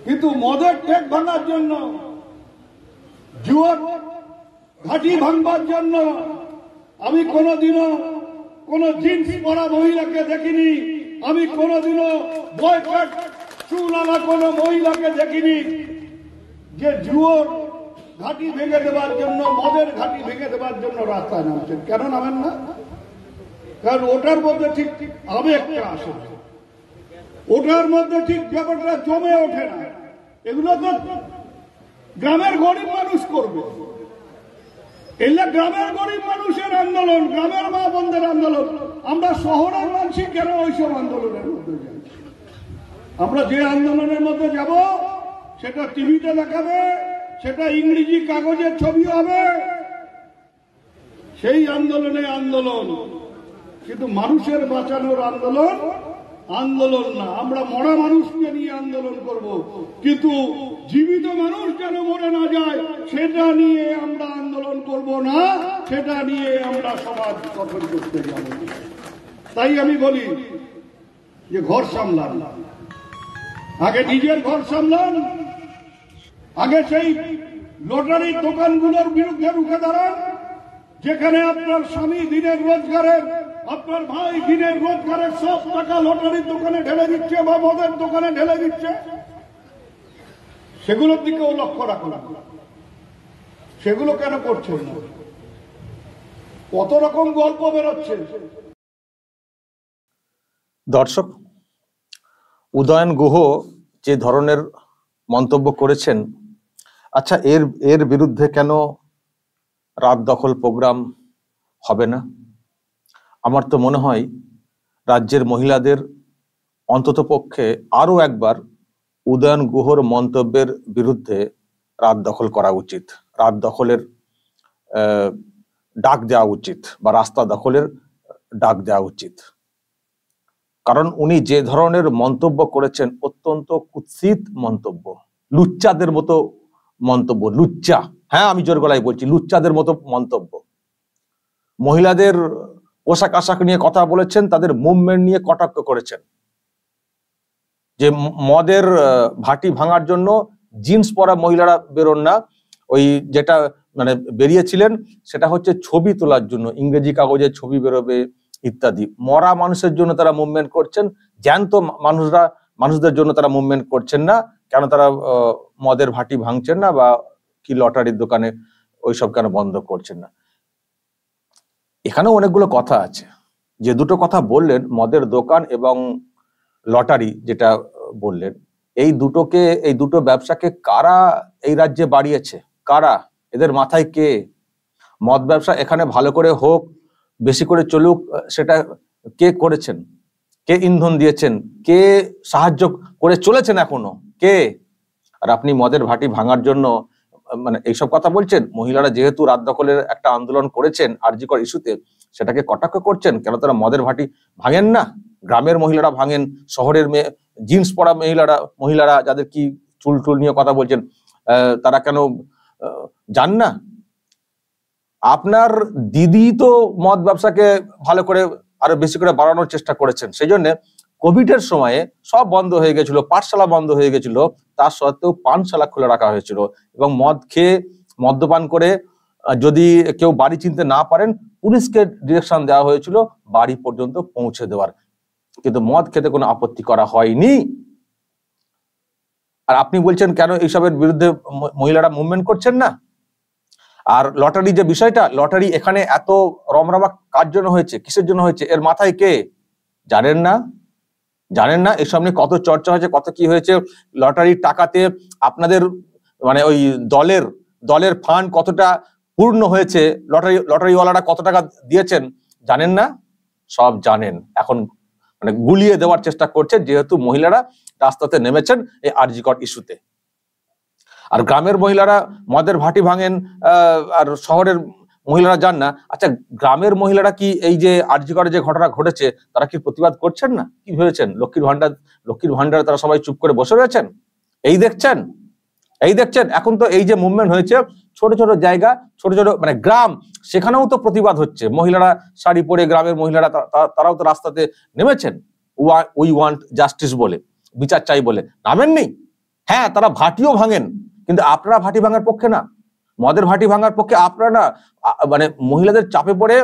কিন্তু মদের ঠেক ভাঙার জন্য, জুয়ার ঘাঁটি ভাঙবার জন্য আমি কোনোদিনও কোন জিন্স পরা মহিলাকে দেখিনি। আমি কোনোদিনও বয়কট চুল আনা কোন মহিলাকে দেখিনি যে জুয়োর ঘাঁটি ভেঙে দেওয়ার জন্য, মদের ঘাঁটি ভেঙে দেওয়ার জন্য রাস্তায় নামছেন। কেন নামেন না? কারণ ওটার মধ্যে ঠিক আবেগটা আসে, ওটার মধ্যে ঠিক ব্যাপারটা জমে ওঠে না। এগুলো তো গ্রামের গরিব মানুষ করবে, এগুলো গ্রামের গরিব মানুষের আন্দোলন, গ্রামের মা বোনদের আন্দোলন। আমরা শহরের মানুষই কেন ওইসব আন্দোলনের মধ্যে যাই? আমরা যে আন্দোলনের মধ্যে যাব সেটা টিভিতে দেখাবে, সেটা ইংরেজি কাগজের ছবি হবে, সেই আন্দোলনে আন্দোলন। কিন্তু মানুষের বাঁচানোর আন্দোলন আন্দোলন না। আমরা মরা মানুষকে নিয়ে আন্দোলন করব, কিন্তু জীবিত মানুষ যেন মরে না যায় সেটা নিয়ে আমরা আন্দোলন করব না, সেটা নিয়ে আমরা সমাজ গঠন করতে যাব। তাই আমি বলি যে ঘর সামলান, আগে নিজের ঘর সামলান, আগে সেই লটারির দোকানগুলোর বিরুদ্ধে রুখে দাঁড়ান, যেখানে আপনার স্বামী দিনের রোজগারের, আপনার ভাই দিনের রোজগারের সব টাকা লটারির দোকানে ঢেলে দিচ্ছে বা মদের দোকানে ঢেলে দিচ্ছে। সেগুলোর দিকেও লক্ষ্য রাখুন। সেগুলো কেন করছেন না? কত রকম গল্প বেরোচ্ছে। দর্শক, উদয়ন গুহ যে ধরনের মন্তব্য করেছেন, আচ্ছা এর বিরুদ্ধে কেন রাত দখল প্রোগ্রাম হবে না? আমার তো মনে হয় রাজ্যের মহিলাদের অন্ততপক্ষে আরো একবার উদয়ন গুহর মন্তব্যের বিরুদ্ধে রাত দখল করা উচিত, রাত দখলের ডাক দেওয়া উচিত বা রাস্তা দখলের ডাক দেওয়া উচিত। কারণ উনি যে ধরনের মন্তব্য করেছেন অত্যন্ত কুৎসিত মন্তব্য, লুচ্চাদের মতো মন্তব্য। লুচ্চা, হ্যাঁ আমি জোর গলায় বলছি, লুচ্চাদের মতো মন্তব্য। মহিলাদের পোশাক আশাক নিয়ে কথা বলেছেন, তাদের মুভমেন্ট নিয়ে কটাক্ষ করেছেন। যে মদের ভাটি ভাঙার জন্য জিন্স পরা মহিলারা বেরোন না, ওই যেটা মানে বেরিয়েছিলেন সেটা হচ্ছে ছবি তোলার জন্য, ইংরেজি কাগজে ছবি বেরোবে ইত্যাদি। মরা মানুষের জন্য তারা মুভমেন্ট করছেন, জ্যান্ত মানুষদের জন্য তারা মুভমেন্ট করছেন না। কেন তারা মদের ভাটি ভাঙছেন না বা কি লটারির দোকানে ওইসব কেন বন্ধ করছেন না? এখানেও অনেকগুলো কথা আছে। যে দুটো কথা বললেন, মদের দোকান এবং লটারি যেটা বললেন, এই দুটো ব্যবসাকে কারা এই রাজ্যে বাড়িয়েছে? কারা? এদের মাথায় কে? মদ ব্যবসা এখানে ভালো করে হোক, বেশি করে চলুক, সেটা কে করেছেন? কে ইন্ধন দিয়েছেন? কে সাহায্য করে চলেছেন এখনো? কে? আর আপনি মদের ভাটি ভাঙার জন্য মানে এইসব কথা বলছেন। মহিলারা যেহেতু রাত দখলের একটা আন্দোলন করেছেন আরজি কর ইস্যুতে, সেটাকে কটাক্ষ করছেন। কেন তারা মদের ভাটি ভাঙেন না? গ্রামের মহিলারা ভাঙেন, শহরের জিন্স পরা মহিলারা যাদের কি চুল টুল নিয়ে কথা বলছেন, তারা কেন যান না? আপনার দিদি তো মদ ব্যবসাকে ভালো করে আরো বেশি করে বাড়ানোর চেষ্টা করেছেন। সেই জন্য কোভিডের সময়ে সব বন্ধ হয়ে গেছিল, পাঠশালা বন্ধ হয়ে গেছিল, তার সত্ত্বেও পানশালা খুলে রাখা হয়েছিল এবং মদ খেয়ে মদ্যপান করে যদি কেউ বাড়ি চিনতে না পারেন, পুলিশকে ডিরেকশন দেওয়া হয়েছিল বাড়ি পর্যন্ত পৌঁছে দেওয়ার। কিন্তু মদ খেতে কোনো আপত্তি করা হয়নি। আর আপনি বলছেন কেন এইসবের বিরুদ্ধে মহিলারা মুভমেন্ট করছেন না? আর লটারি যে বিষয়টা, লটারি এখানে এত রমরমা কার জন্য হয়েছে, কিসের জন্য হয়েছে, এর মাথায় কে? জানেন না? জানেন না এসব নিয়ে কত চর্চা হয়েছে, কত কি হয়েছে? লটারির টাকাতে আপনাদের মানে ওই দলের ফান্ড কতটা পূর্ণ হয়েছে, লটারিওয়ালারা কত টাকা দিয়েছেন, জানেন না? সব জানেন। এখন মানে গুলিয়ে দেওয়ার চেষ্টা করছে, যেহেতু মহিলারা রাস্তাতে নেমেছেন এই আরজি কর ইস্যুতে। আর গ্রামের মহিলারা মদের ভাটি ভাঙেন আর শহরের মহিলারা যান না। আচ্ছা, গ্রামের মহিলারা কি এই যে আরজি করে যে ঘটনা ঘটেছে তারা কি প্রতিবাদ করছেন না? কি ভেবেছেন লক্ষ্মীর ভান্ডারে তারা সবাই চুপ করে বসে রয়েছেন? এই দেখছেন এখন তো এই যে মুভমেন্ট হয়েছে, ছোট ছোট জায়গা, ছোট ছোট মানে গ্রাম, সেখানেও তো প্রতিবাদ হচ্ছে। মহিলারা শাড়ি পরে, গ্রামের মহিলারা তারাও তো রাস্তাতে নেমেছেন, উই ওয়ান্ট জাস্টিস বলে, বিচার চাই বলে। নামেননি? হ্যাঁ, তারা ভাটিও ভাঙেন, কিন্তু আপনারা ভাটি ভাঙার পক্ষে না, মদের ভাটি ভাঙার পক্ষে আপনারা না। মানে মহিলাদের চাপে পড়ে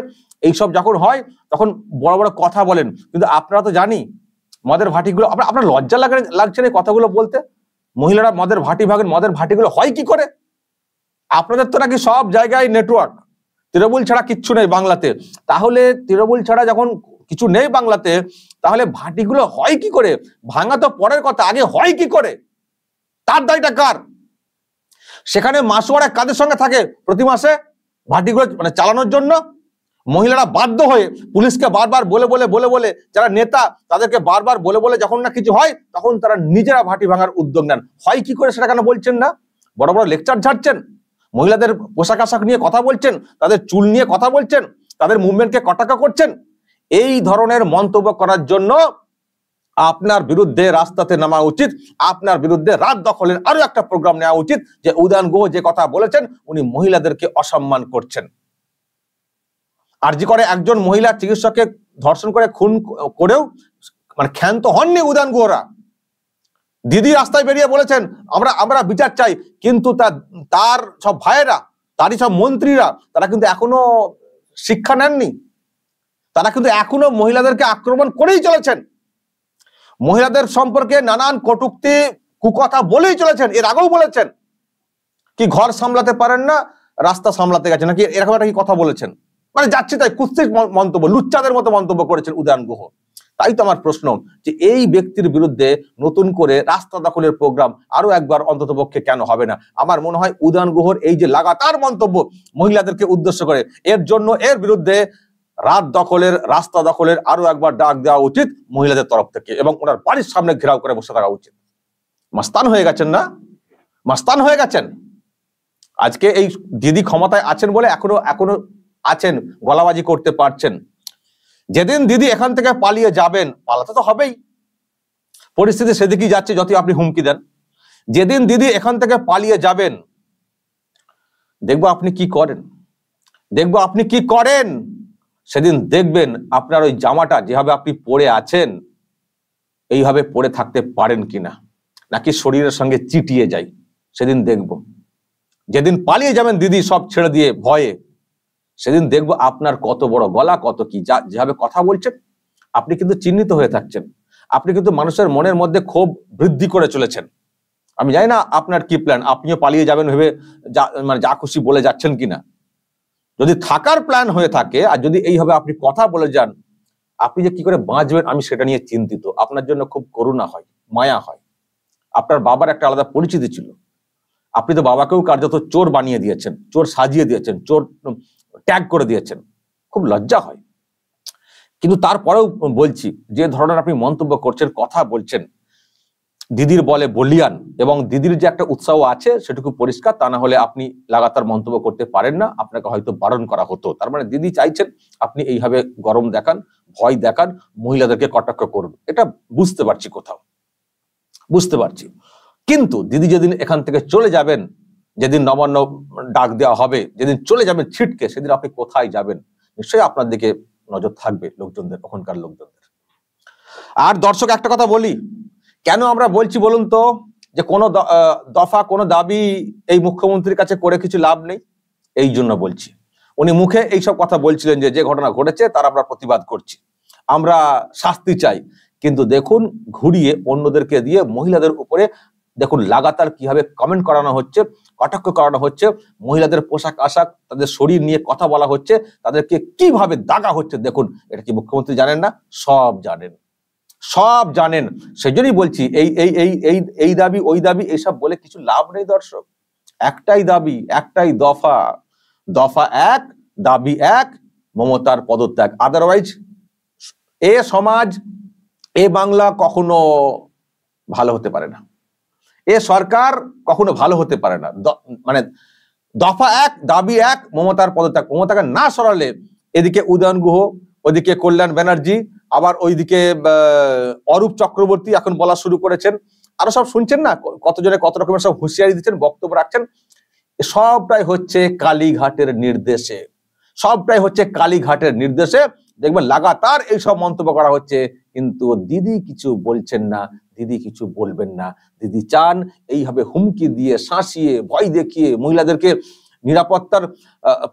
এইসব যখন হয় তখন বড় বড় কথা বলেন, কিন্তু আপনারা তো জানি মদের ভাটিগুলো, আপনার লজ্জা লাগছে না কথাগুলো বলতে? মহিলারা মদের ভাটি ভাঙেন, মদের ভাটিগুলো হয় কি করে? আপনাদের তো নাকি সব জায়গায় নেটওয়ার্ক, তৃণমূল ছাড়া কিচ্ছু নেই বাংলাতে। তাহলে তৃণমূল ছাড়া যখন কিছু নেই বাংলাতে, তাহলে ভাটিগুলো হয় কি করে? ভাঙা তো পরের কথা, আগে হয় কি করে? তার দায়টা কার? সেখানে মাসোয়ারা কাদের সঙ্গে থাকে প্রতি মাসে ভাটিগুলো মানে চালানোর জন্য? মহিলারা বাধ্য হয়ে পুলিশকে বারবার বলে যারা নেতা তাদেরকে বারবার বলে যখন না কিছু হয় তখন তারা নিজেরা ভাটি ভাঙার উদ্যোগ নেন। হয় কি করে সেটা কেন বলছেন না? বড় বড় লেকচার ঝাড়ছেন, মহিলাদের পোশাক আশাক নিয়ে কথা বলছেন, তাদের চুল নিয়ে কথা বলছেন, তাদের মুভমেন্টকে কটাক্ষ করছেন। এই ধরনের মন্তব্য করার জন্য আপনার বিরুদ্ধে রাস্তাতে নামা উচিত, আপনার বিরুদ্ধে রাত দখলের আরো একটা প্রোগ্রাম নেওয়া উচিত, যে উদয়ন গুহ যে কথা বলেছেন উনি মহিলাদেরকে অসম্মান করছেন। আরজি করে একজন মহিলা চিকিৎসককে ধর্ষণ করে খুন করেও মানে ক্ষান্ত হননি উদয়ন গুহরা। দিদি রাস্তায় বেরিয়ে বলেছেন আমরা বিচার চাই, কিন্তু তার সব ভাইয়েরা, তারই সব মন্ত্রীরা, তারা কিন্তু এখনো শিক্ষা নেননি, তারা কিন্তু এখনো মহিলাদেরকে আক্রমণ করেই চলেছেন, মহিলাদের সম্পর্কে নানান কটূক্তি কুকথা বলেই চলেছেন। এর আগেও বলেছেন কি ঘর সামলাতে পারেন না, রাস্তা সামলাতে গেছেন নাকি, এরকম একটা কি কথা বলেছেন। মানে যাচ্ছে তাই কুৎসিত মন্তব্য, লুচ্চাদের মতো মন্তব্য করেছেন উদয়ন গুহ। তাই তো আমার প্রশ্ন, যে এই ব্যক্তির বিরুদ্ধে নতুন করে রাস্তা দখলের প্রোগ্রাম আরো একবার অন্তত পক্ষে কেন হবে না? আমার মনে হয় উদয়ন গুহর এই যে লাগাতার মন্তব্য মহিলাদেরকে উদ্দেশ্য করে, এর জন্য এর বিরুদ্ধে রাত দখলের, রাস্তা দখলের আরো একবার ডাক দেওয়া উচিত মহিলাদের তরফ থেকে, এবং ওনার বাড়ির সামনে ঘেরাও করে বসে থাকা উচিত। মাস্তান হয়ে গেছেন না, মাস্তান হয়ে গেছেন। আজকে এই দিদি ক্ষমতায় আছেন বলে এখনো আছেন, গলাবাজি করতে পারছেন। যেদিন দিদি এখান থেকে পালিয়ে যাবেন, পালাতে তো হবেই, পরিস্থিতি সেদিকেই যাচ্ছে যতই আপনি হুমকি দেন। যেদিন দিদি এখান থেকে পালিয়ে যাবেন, দেখবো আপনি কি করেন, দেখবো আপনি কি করেন। সেদিন দেখবেন আপনার ওই জামাটা যেভাবে আপনি পরে আছেন, এইভাবে পরে থাকতে পারেন কিনা, নাকি শরীরের সঙ্গে চিটিয়ে যায়। সেদিন দেখব, যেদিন পালিয়ে যাবেন দিদি সব ছেড়ে দিয়ে ভয়ে, সেদিন দেখবো আপনার কত বড় গলা, কত কি, যেভাবে কথা বলছেন আপনি কিন্তু চিহ্নিত হয়ে থাকছেন, আপনি কিন্তু মানুষের মনের মধ্যে ক্ষোভ বৃদ্ধি করে চলেছেন। আমি জানি না আপনার কি প্ল্যান, আপনিও পালিয়ে যাবেন ভেবে মানে যা খুশি বলে যাচ্ছেন কিনা। যদি থাকার প্ল্যান হয়ে থাকে, আর যদি এইভাবে আপনি কথা বলে যান, আপনি যে কি করে বাঁচবেন আমি সেটা নিয়ে চিন্তিত। আপনার জন্য খুব করুণা হয়, মায়া হয়। আপনার বাবার একটা আলাদা পরিচিতি ছিল, আপনি তো বাবাকেও কার্যত চোর বানিয়ে দিয়েছেন, চোর সাজিয়ে দিয়েছেন, চোর ট্যাগ করে দিয়েছেন। খুব লজ্জা হয়। কিন্তু তারপরেও বলছি, যে ধরনের আপনি মন্তব্য করছেন, কথা বলছেন, দিদির বলে বলিয়ান, এবং দিদির যে একটা উৎসাহ আছে সেটুকু পরিষ্কার, তা না হলে আপনি লাগাতার মন্তব্য করতে পারেন না, আপনাকে হয়তো বারণ করা হতো। তার মানে দিদি চাইছেন আপনি এইভাবে গরম দেখান, ভয় দেখান, মহিলাদেরকে কটাক্ষ করুন। এটা বুঝতে পারছি, কোথাও বুঝতে পারছি। কিন্তু দিদি যেদিন এখান থেকে চলে যাবেন, যেদিন নবান্ন ডাক দেওয়া হবে, যেদিন চলে যাবেন ছিটকে, সেদিন আপনি কোথায় যাবেন নিশ্চয়ই আপনার দিকে নজর থাকবে লোকজনদের, ওখানকার লোকজনদের। আর দর্শক একটা কথা বলি, কেন আমরা বলছি বলুন তো, যে কোনো দফা কোনো দাবি এই মুখ্যমন্ত্রীর কাছে করে কিছু লাভ নেই, এই জন্য বলছি। উনি মুখে এইসব কথা বলছিলেন যে ঘটনা ঘটেছে তার আমরা প্রতিবাদ করছি, আমরা শাস্তি চাই, কিন্তু দেখুন ঘুরিয়ে অন্যদেরকে দিয়ে মহিলাদের উপরে দেখুন লাগাতার কিভাবে কমেন্ট করানো হচ্ছে, কটাক্ষ করানো হচ্ছে, মহিলাদের পোশাক আশাক, তাদের শরীর নিয়ে কথা বলা হচ্ছে, তাদেরকে কিভাবে দাগা হচ্ছে। দেখুন, এটা কি মুখ্যমন্ত্রী জানেন না? সব জানেন, সব জানেন। সেজন্যই বলছি এই এই এই এই এই দাবি ওই দাবি এইসব বলে কিছু লাভ নেই দর্শক। একটাই দাবি, একটাই দফা, দফা এক, দাবি এক, মমতার পদত্যাগ। আদারওয়াইজ এ সমাজ, এ বাংলা কখনো ভালো হতে পারে না, এ সরকার কখনো ভালো হতে পারে না। মানে দফা এক, দাবি এক, মমতার পদত্যাগ। মমতাকে না সরালে এদিকে উদয়ন গুহ, ওইদিকে কল্যাণ ব্যানার্জি, আবার ওইদিকে অরূপ চক্রবর্তী এখন বলা শুরু করেছেন, আরো সব শুনছেন না, কতজনে কত রকমের সব হুঁশিয়ারি দিচ্ছেন, বক্তব্য রাখছেন। সবটাই হচ্ছে কালীঘাটের নির্দেশে, সবটাই হচ্ছে কালীঘাটের নির্দেশে। দেখবেন লাগাতার এইসব মন্তব্য করা হচ্ছে, কিন্তু দিদি কিছু বলছেন না, দিদি কিছু বলবেন না। দিদি চান এইভাবে হুমকি দিয়ে, শাঁসিয়ে, ভয় দেখিয়ে, মহিলাদেরকে নিরাপত্তার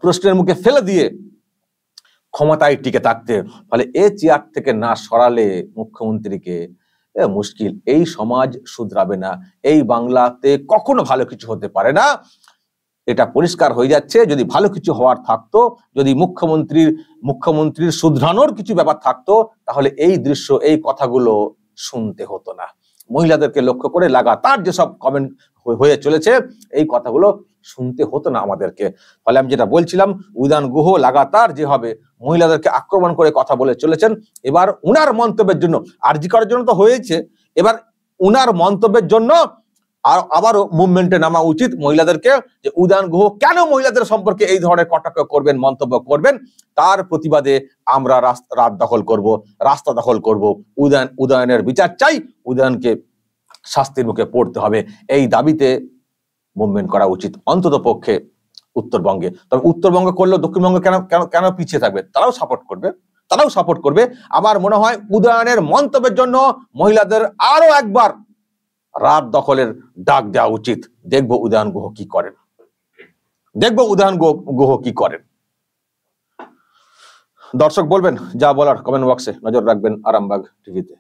প্রশ্নের মুখে ফেলে দিয়ে ক্ষমতায় টিকে থাকতে। ফলে এ চেয়ার থেকে না সরালে মুখ্যমন্ত্রীকে মুশকিল। এই সমাজ শুধরাবে না, এই বাংলাতে কখনো ভালো কিছু হতে পারে না। এটা পরিষ্কার হয়ে যাচ্ছে। যদি ভালো কিছু হওয়ার থাকতো, যদি মুখ্যমন্ত্রীর শুধরানোর কিছু ব্যাপার থাকতো, তাহলে এই দৃশ্য, এই কথাগুলো শুনতে হতো না। মহিলাদেরকে লক্ষ্য করে লাগাতার যেসব কমেন্ট হয়ে চলেছে, এই কথাগুলো শুনতে হতো না আমাদেরকে। ফলে আমি যেটা বলছিলাম, উদয়ন গুহ লাগাতার যেভাবে মহিলাদেরকে আক্রমণ করে কথা বলে চলেছেন, এবার উনার মন্তব্যের জন্য, আরজি করার জন্য তো হয়েছে, এবার উনার মন্তব্যের জন্য আর আবারও মুভমেন্টে নামা উচিত মহিলাদেরকে, যে উদয়ন গুহ কেন মহিলাদের সম্পর্কে এই ধরনের কটাক্ষ করবেন, মন্তব্য করবেন। তার প্রতিবাদে আমরা রাত দখল করব, রাস্তা দখল করব। উদয়নের বিচার চাই, উদয়নকে শাস্তির মুখে পড়তে হবে। এই দাবিতে মুভমেন্ট করা উচিত অন্তত পক্ষে উত্তরবঙ্গে। তবে উত্তরবঙ্গে করলেও দক্ষিণবঙ্গে কেন কেন কেন পিছিয়ে থাকবে? তারাও সাপোর্ট করবে। আমার মনে হয় উদয়নের মন্তব্যের জন্য মহিলাদের আরো একবার রাত দখলের ডাক দেওয়া উচিত। দেখবো উদয়ন গুহ কি করেন। দর্শক বলবেন যা বলার কমেন্ট বক্সে, নজর রাখবেন আরামবাগ টিভিতে।